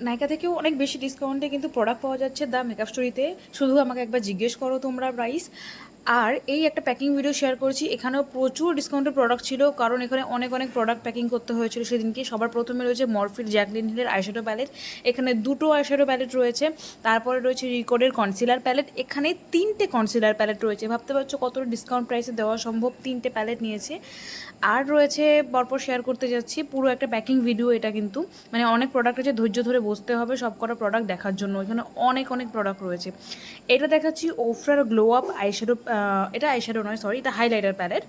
নাইকা থেকেও অনেক বেশি ডিসকাউন্টে কিন্তু প্রোডাক্ট পাওয়া যাচ্ছে দ্য মেকআপ স্টোরিতে। শুধু আমাকে একবার জিজ্ঞেস করো তোমরা প্রাইস। আর এই একটা প্যাকিং ভিডিও শেয়ার করেছি, এখানেও প্রচুর ডিসকাউন্টের প্রোডাক্ট ছিল, কারণ এখানে অনেক অনেক প্রোডাক্ট প্যাকিং করতে হয়েছিল সেদিনকে। সবার প্রথমে রয়েছে মরফির জ্যাকলিন হিলের আইশ্যাডো প্যালেট, এখানে দুটো আইশ্যাডো প্যালেট রয়েছে। তারপরে রয়েছে রিকোডের কনসিলার প্যালেট, এখানে তিনটে কনসিলার প্যালেট রয়েছে। ভাবতে পারছো কতটা ডিসকাউন্ট প্রাইসে দেওয়া সম্ভব, তিনটে প্যালেট নিয়েছে। আর রয়েছে, পরপর শেয়ার করতে যাচ্ছি, পুরো একটা প্যাকিং ভিডিও এটা কিন্তু, মানে অনেক প্রোডাক্ট আছে, ধৈর্য ধরে বসতে হবে সব কটা প্রোডাক্ট দেখার জন্য। এখানে অনেক অনেক প্রোডাক্ট রয়েছে। এটা দেখাচ্ছি ওফরার গ্লো আপ আইশ্যাডো, এটা আইশ্যাডো নয় সরি, এটা হাইলাইটার প্যালেট।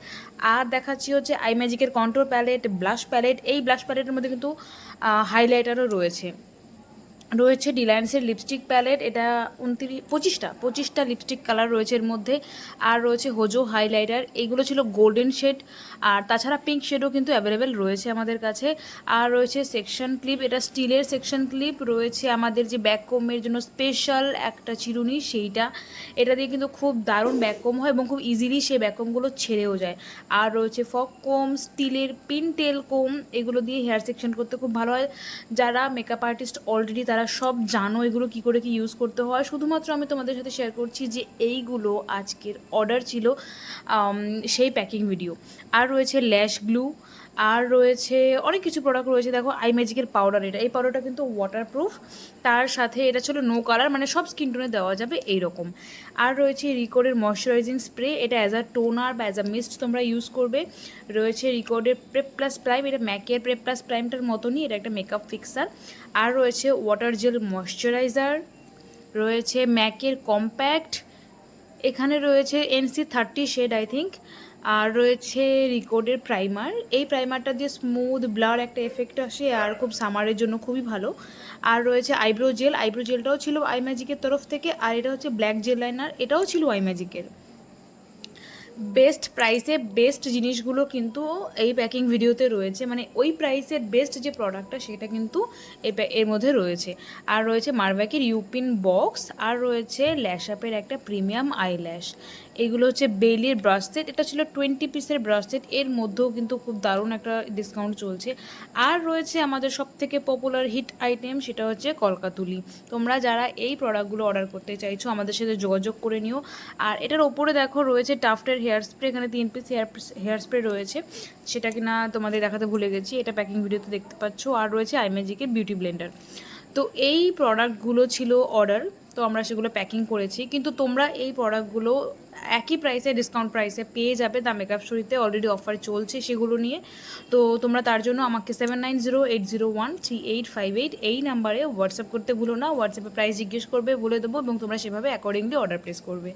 আর দেখাচ্ছি হচ্ছে আই ম্যাজিকের কন্ট্রোল প্যালেট, ব্লাশ প্যালেট। এই ব্লাশ প্যালেটের মধ্যে কিন্তু হাইলাইটারও রয়েছে। রয়েছে ডিলায়েন্সের লিপস্টিক প্যালেট, এটা 25টা লিপস্টিক কালার রয়েছে এর মধ্যে। আর রয়েছে হোজো হাইলাইটার, এইগুলো ছিল গোল্ডেন শেড। আর তাছাড়া পিঙ্ক শেডও কিন্তু অ্যাভেলেবেল রয়েছে আমাদের কাছে। আর রয়েছে সেকশন ক্লিপ, এটা স্টিলের সেকশন ক্লিপ। রয়েছে আমাদের যে ব্যাক কোমের জন্য স্পেশাল একটা চিরুনি, সেইটা। এটা দিয়ে কিন্তু খুব দারুণ ব্যাক কোম হয় এবং খুব ইজিলি সেই ব্যাক কোমগুলো ছেড়েও যায়। আর রয়েছে ফক কোম, স্টিলের পিন টেল কোম, এগুলো দিয়ে হেয়ার সেকশন করতে খুব ভালো হয়। যারা মেকআপ আর্টিস্ট অলরেডি তারা সব জানো এগুলো কী করে কি ইউজ করতে হয়, শুধুমাত্র আমি তোমাদের সাথে শেয়ার করছি যে এইগুলো আজকের অর্ডার ছিল সেই প্যাকিং ভিডিও। আর রয়েছে ল্যাশ গ্লু, আর রয়েছে অনেক কিছু প্রোডাক্ট রয়েছে। দেখো আই ম্যাজিকের পাউডার, এই পাউডারটা কিন্তু ওয়াটারপ্রুফ, তার সাথে এটা ছিল নো কালার, মানে সব স্কিন টোনে দেওয়া যাবে এইরকম। আর রয়েছে রিকোডের ময়শ্চারাইজিং স্প্রে, এটা অ্যাজ আ টোনার বা অ্যাজ আ মিস্ট তোমরা ইউজ করবে। রয়েছে রিকোডের প্রেপ প্লাস প্রাইম, এটা ম্যাকের প্রেপ প্লাস প্রাইমটার মতনই, এটা একটা মেকআপ ফিক্সার। আর রয়েছে ওয়াটার জেল ময়শ্চারাইজার, রয়েছে ম্যাকের কম্প্যাক্ট, এখানে রয়েছে NC30 শেড আই থিঙ্ক। আর রয়েছে রিকোডের প্রাইমার, এই প্রাইমারটা দিয়ে স্মুথ ব্লার একটা এফেক্ট আসে আর খুব সামারের জন্য খুবই ভালো। আর রয়েছে আইব্রো জেল, আইব্রো জেলটাও ছিল আই ম্যাজিকের তরফ থেকে। আর এটা হচ্ছে ব্ল্যাক জেল লাইনার, এটাও ছিল আই ম্যাজিকের। বেস্ট প্রাইসে বেস্ট জিনিসগুলো কিন্তু এই প্যাকিং ভিডিওতে রয়েছে, মানে ওই প্রাইসের বেস্ট যে প্রোডাক্টটা সেটা কিন্তু এর মধ্যে রয়েছে। আর রয়েছে মারব্যাকের ইউপিন বক্স, আর রয়েছে ল্যাশ আপের একটা প্রিমিয়াম আইল্যাশ। এগুলো হচ্ছে বেলির ব্রাশ সেট, এটা ছিল 20 পিসের ব্রাশ সেট, এর মধ্যেও কিন্তু খুব দারুণ একটা ডিসকাউন্ট চলছে। আর রয়েছে আমাদের সবথেকে পপুলার হিট আইটেম, সেটা হচ্ছে কলকাতুলি। তোমরা যারা এই প্রোডাক্টগুলো অর্ডার করতে চাইছো আমাদের সাথে যোগাযোগ করে নিও। আর এটার ওপরে দেখো রয়েছে টাফটের হেয়ার স্প্রে, এখানে 3 পিস হেয়ার স্প্রে রয়েছে, সেটা কিনা তোমাদের দেখাতে ভুলে গেছি, এটা প্যাকিং ভিডিওতে দেখতে পাচ্ছ। আর রয়েছে আই ম্যাজিকের বিউটি ব্লেন্ডার। তো এই প্রোডাক্টগুলো ছিল অর্ডার, তো আমরা সেগুলো প্যাকিং করেছি। কিন্তু তোমরা এই প্রোডাক্টগুলো একই প্রাইসে, ডিসকাউন্ট প্রাইসে পেয়ে যাবে দ্য মেকআপ স্টোরিতে, অলরেডি অফার চলছে সেগুলো নিয়ে। তো তোমরা তার জন্য আমাকে 7908013858 এই নাম্বারে হোয়াটসঅ্যাপ করতে ভুলো না। হোয়াটসঅ্যাপে প্রাইস জিজ্ঞেস করবে, বলে দেবো, এবং তোমরা সেভাবে অ্যাকর্ডিংলি অর্ডার প্লেস করবে।